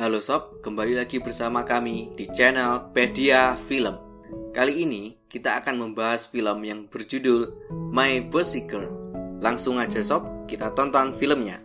Halo sob, kembali lagi bersama kami di channel Pedia Film. Kali ini kita akan membahas film yang berjudul My Bicycle. Langsung aja sob, kita tonton filmnya.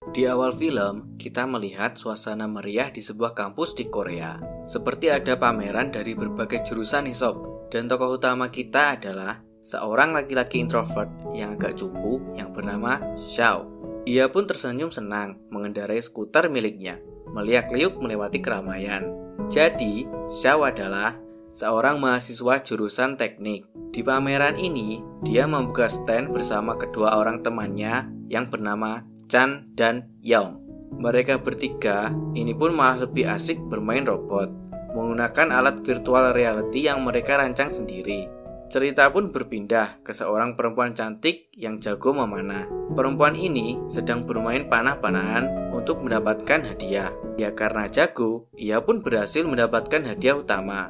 Di awal film, kita melihat suasana meriah di sebuah kampus di Korea. Seperti ada pameran dari berbagai jurusan nih sob. Dan tokoh utama kita adalah seorang laki-laki introvert yang agak cupu yang bernama Xiao. Ia pun tersenyum senang mengendarai skuter miliknya, meliak-liuk melewati keramaian. Jadi, Xiao adalah seorang mahasiswa jurusan teknik. Di pameran ini, dia membuka stand bersama kedua orang temannya yang bernama Chan dan Yong. Mereka bertiga ini pun malah lebih asik bermain robot, menggunakan alat virtual reality yang mereka rancang sendiri. Cerita pun berpindah ke seorang perempuan cantik yang jago memanah. Perempuan ini sedang bermain panah-panahan untuk mendapatkan hadiah. Ya karena jago, ia pun berhasil mendapatkan hadiah utama.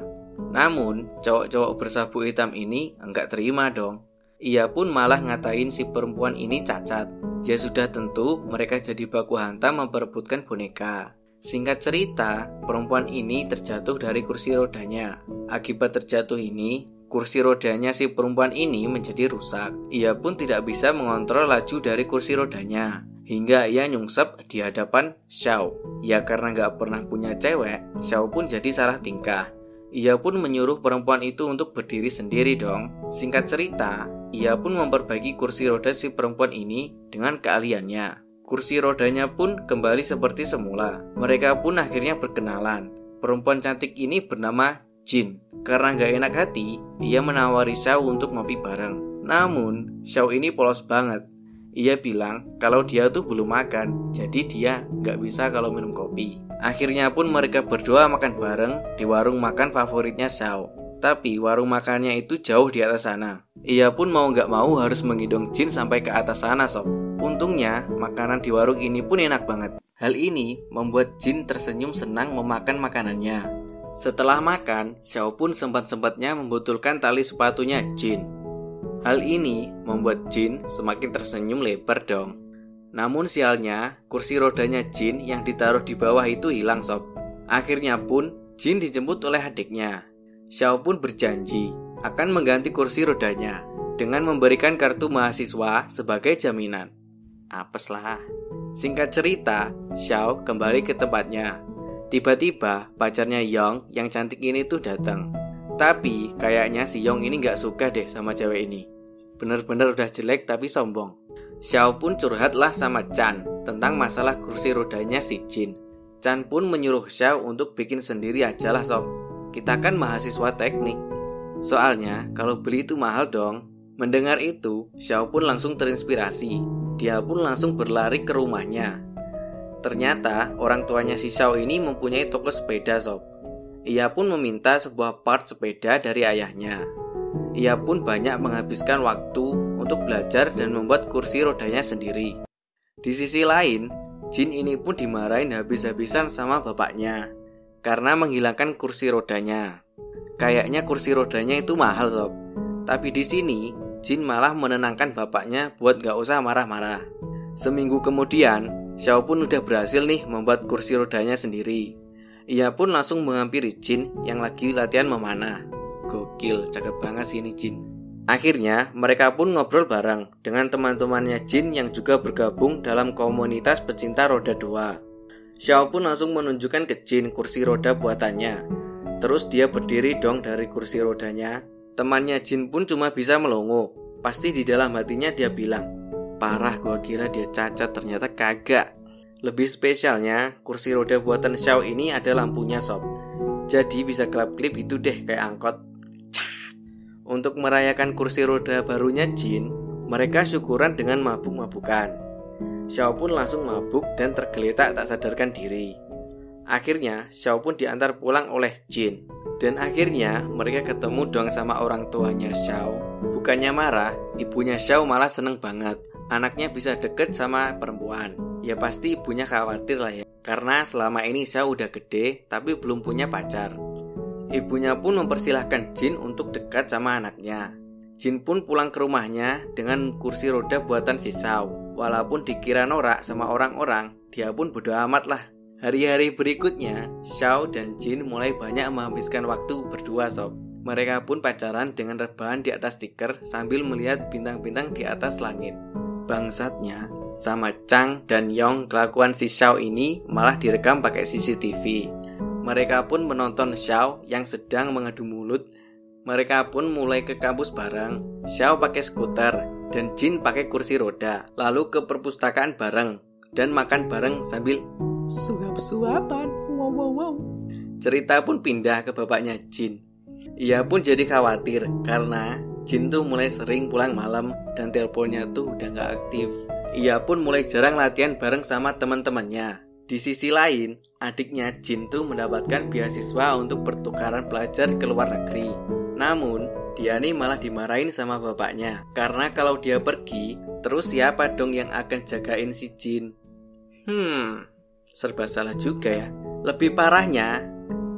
Namun, cowok-cowok bersabuk hitam ini enggak terima dong. Ia pun malah ngatain si perempuan ini cacat. Ya sudah tentu mereka jadi baku hantam memperebutkan boneka. Singkat cerita, perempuan ini terjatuh dari kursi rodanya. Akibat terjatuh ini, kursi rodanya si perempuan ini menjadi rusak. Ia pun tidak bisa mengontrol laju dari kursi rodanya, hingga ia nyungsep di hadapan Xiao. Ya karena gak pernah punya cewek, Xiao pun jadi salah tingkah. Ia pun menyuruh perempuan itu untuk berdiri sendiri dong. Singkat cerita, ia pun memperbaiki kursi roda si perempuan ini dengan keahliannya. Kursi rodanya pun kembali seperti semula. Mereka pun akhirnya berkenalan. Perempuan cantik ini bernama Jin. Karena gak enak hati, ia menawari Xiao untuk ngopi bareng. Namun, Xiao ini polos banget. Ia bilang kalau dia tuh belum makan, jadi dia gak bisa kalau minum kopi. Akhirnya pun mereka berdua makan bareng di warung makan favoritnya Xiao. Tapi warung makannya itu jauh di atas sana. Ia pun mau gak mau harus menggendong Jin sampai ke atas sana sob. Untungnya makanan di warung ini pun enak banget. Hal ini membuat Jin tersenyum senang memakan makanannya. Setelah makan, Xiao pun sempat-sempatnya membetulkan tali sepatunya Jin. Hal ini membuat Jin semakin tersenyum lebar dong. Namun sialnya, kursi rodanya Jin yang ditaruh di bawah itu hilang sob. Akhirnya pun Jin dijemput oleh adiknya. Xiao pun berjanji akan mengganti kursi rodanya dengan memberikan kartu mahasiswa sebagai jaminan. Apes lah. Singkat cerita, Xiao kembali ke tempatnya. Tiba-tiba pacarnya Yong yang cantik ini tuh datang. Tapi kayaknya si Yong ini gak suka deh sama cewek ini. Bener-bener udah jelek tapi sombong. Xiao pun curhatlah sama Chan tentang masalah kursi rodanya si Jin. Chan pun menyuruh Xiao untuk bikin sendiri aja lah sob. Kita kan mahasiswa teknik. Soalnya kalau beli itu mahal dong. Mendengar itu, Xiao pun langsung terinspirasi. Dia pun langsung berlari ke rumahnya. Ternyata orang tuanya si Xiao ini mempunyai toko sepeda sob. Ia pun meminta sebuah part sepeda dari ayahnya. Ia pun banyak menghabiskan waktu untuk belajar dan membuat kursi rodanya sendiri. Di sisi lain, Jin ini pun dimarahin habis-habisan sama bapaknya karena menghilangkan kursi rodanya. Kayaknya kursi rodanya itu mahal sob. Tapi di sini, Jin malah menenangkan bapaknya buat gak usah marah-marah. Seminggu kemudian, Xiao pun udah berhasil nih membuat kursi rodanya sendiri. Ia pun langsung menghampiri Jin yang lagi latihan memanah. Gokil, cakep banget sih ini Jin. Akhirnya mereka pun ngobrol bareng dengan teman-temannya Jin yang juga bergabung dalam komunitas pecinta roda 2. Xiao pun langsung menunjukkan ke Jin kursi roda buatannya. Terus dia berdiri dong dari kursi rodanya. Temannya Jin pun cuma bisa melongo. Pasti di dalam hatinya dia bilang, parah, gua kira dia cacat, ternyata kagak. Lebih spesialnya, kursi roda buatan Xiao ini ada lampunya sob. Jadi bisa kelap-kelip gitu deh kayak angkot. Untuk merayakan kursi roda barunya Jin, mereka syukuran dengan mabuk-mabukan. Xiao pun langsung mabuk dan tergeletak tak sadarkan diri. Akhirnya Xiao pun diantar pulang oleh Jin. Dan akhirnya mereka ketemu dong sama orang tuanya Xiao. Bukannya marah, ibunya Xiao malah seneng banget. Anaknya bisa deket sama perempuan. Ya pasti ibunya khawatir lah ya. Karena selama ini Xiao udah gede tapi belum punya pacar. ibunya pun mempersilahkan Jin untuk dekat sama anaknya. Jin pun pulang ke rumahnya dengan kursi roda buatan si Xiao. Walaupun dikira norak sama orang-orang, dia pun bodo amat lah. Hari-hari berikutnya, Xiao dan Jin mulai banyak menghabiskan waktu berdua sob. Mereka pun pacaran dengan rebahan di atas tikar sambil melihat bintang-bintang di atas langit. Bangsatnya, sama Chang dan Yong kelakuan si Xiao ini malah direkam pakai CCTV. Mereka pun menonton Xiao yang sedang mengadu mulut. Mereka pun mulai ke kampus bareng. Xiao pakai skuter dan Jin pakai kursi roda. Lalu ke perpustakaan bareng dan makan bareng sambil suap-suapan. Wow. Cerita pun pindah ke bapaknya Jin. Ia pun jadi khawatir karena Jin tuh mulai sering pulang malam dan teleponnya tuh udah gak aktif. Ia pun mulai jarang latihan bareng sama teman-temannya. Di sisi lain, adiknya Jin tuh mendapatkan beasiswa untuk pertukaran pelajar ke luar negeri. Namun, dia nih malah dimarahin sama bapaknya. Karena kalau dia pergi, terus siapa dong yang akan jagain si Jin? Serba salah juga ya. Lebih parahnya,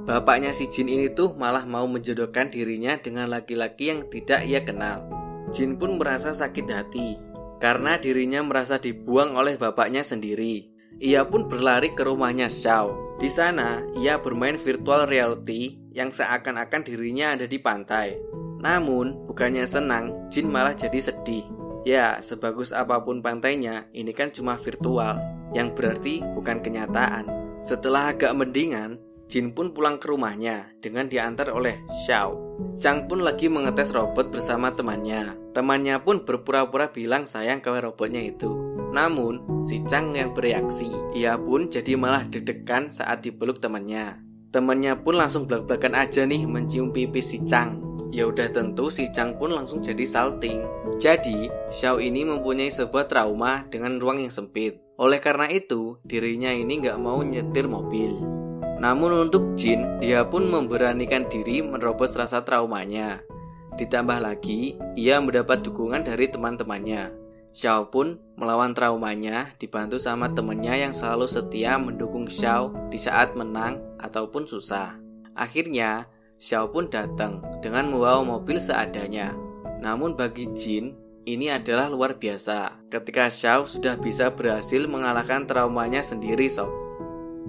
bapaknya si Jin ini tuh malah mau menjodohkan dirinya dengan laki-laki yang tidak ia kenal. Jin pun merasa sakit hati karena dirinya merasa dibuang oleh bapaknya sendiri. Ia pun berlari ke rumahnya Xiao. Di sana, ia bermain virtual reality yang seakan-akan dirinya ada di pantai. Namun, bukannya senang, Jin malah jadi sedih. Ya, sebagus apapun pantainya, ini kan cuma virtual, yang berarti bukan kenyataan. Setelah agak mendingan, Jin pun pulang ke rumahnya dengan diantar oleh Xiao. Chang pun lagi mengetes robot bersama temannya. Temannya pun berpura-pura bilang sayang ke robotnya itu. Namun, si Chang yang bereaksi. Ia pun jadi malah deg-degan saat dipeluk temannya. Temannya pun langsung blak-blakan aja nih mencium pipi si Chang. Ya udah tentu si Chang pun langsung jadi salting. Jadi, Xiao ini mempunyai sebuah trauma dengan ruang yang sempit. Oleh karena itu, dirinya ini gak mau nyetir mobil. Namun untuk Jin, dia pun memberanikan diri menerobos rasa traumanya. Ditambah lagi, ia mendapat dukungan dari teman-temannya. Xiao pun melawan traumanya, dibantu sama temannya yang selalu setia mendukung Xiao di saat menang ataupun susah. Akhirnya, Xiao pun datang dengan membawa mobil seadanya. Namun bagi Jin, ini adalah luar biasa ketika Xiao sudah bisa berhasil mengalahkan traumanya sendiri sob.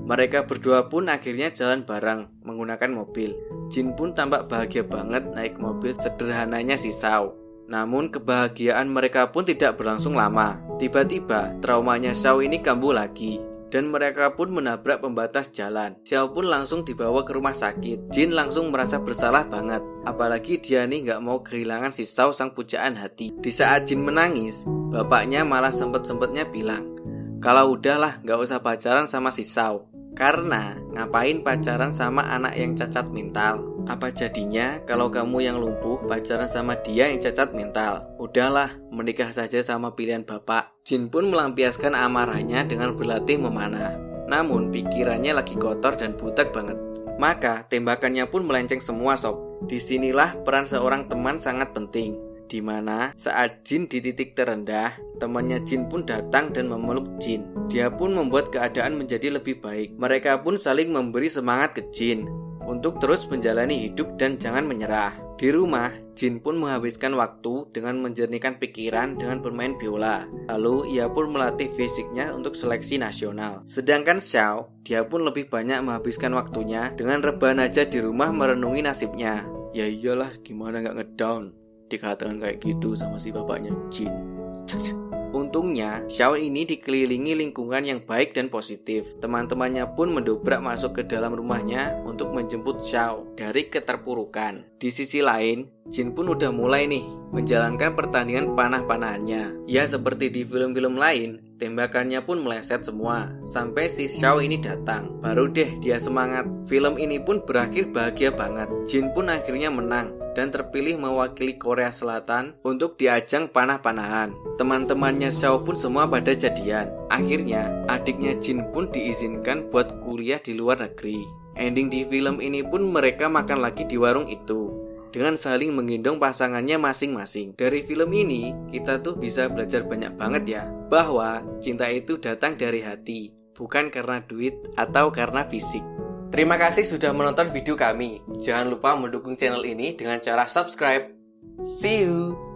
Mereka berdua pun akhirnya jalan bareng menggunakan mobil. Jin pun tampak bahagia banget naik mobil sederhananya si Xiao. Namun kebahagiaan mereka pun tidak berlangsung lama. Tiba-tiba traumanya Xiao ini kambuh lagi dan mereka pun menabrak pembatas jalan. Xiao pun langsung dibawa ke rumah sakit. Jin langsung merasa bersalah banget. Apalagi dia nih gak mau kehilangan si Xiao sang pujaan hati. Di saat Jin menangis, bapaknya malah sempet-sempetnya bilang, kalau udahlah gak usah pacaran sama si Xiao. Karena ngapain pacaran sama anak yang cacat mental? Apa jadinya kalau kamu yang lumpuh pacaran sama dia yang cacat mental? Udahlah, menikah saja sama pilihan bapak. Jin pun melampiaskan amarahnya dengan berlatih memanah. Namun pikirannya lagi kotor dan butek banget. Maka tembakannya pun melenceng semua sob. Disinilah peran seorang teman sangat penting. Dimana saat Jin di titik terendah, temannya Jin pun datang dan memeluk Jin. Dia pun membuat keadaan menjadi lebih baik. Mereka pun saling memberi semangat ke Jin untuk terus menjalani hidup dan jangan menyerah. Di rumah, Jin pun menghabiskan waktu dengan menjernihkan pikiran dengan bermain biola. Lalu ia pun melatih fisiknya untuk seleksi nasional. Sedangkan Xiao, dia pun lebih banyak menghabiskan waktunya dengan rebahan aja di rumah merenungi nasibnya. Ya iyalah, gimana gak ngedown dikatakan kayak gitu sama si bapaknya Jin. Untungnya, Xiao ini dikelilingi lingkungan yang baik dan positif. Teman-temannya pun mendobrak masuk ke dalam rumahnya untuk menjemput Xiao dari keterpurukan. Di sisi lain, Jin pun udah mulai nih menjalankan pertandingan panah-panahannya. Ya seperti di film-film lain, tembakannya pun meleset semua sampai si Xiao ini datang. Baru deh dia semangat. Film ini pun berakhir bahagia banget. Jin pun akhirnya menang dan terpilih mewakili Korea Selatan untuk di ajang panah-panahan. Teman-temannya Xiao pun semua pada jadian. Akhirnya adiknya Jin pun diizinkan buat kuliah di luar negeri. Ending di film ini pun mereka makan lagi di warung itu dengan saling menggendong pasangannya masing-masing. Dari film ini, kita tuh bisa belajar banyak banget ya, bahwa cinta itu datang dari hati, bukan karena duit atau karena fisik. Terima kasih sudah menonton video kami. Jangan lupa mendukung channel ini dengan cara subscribe. See you!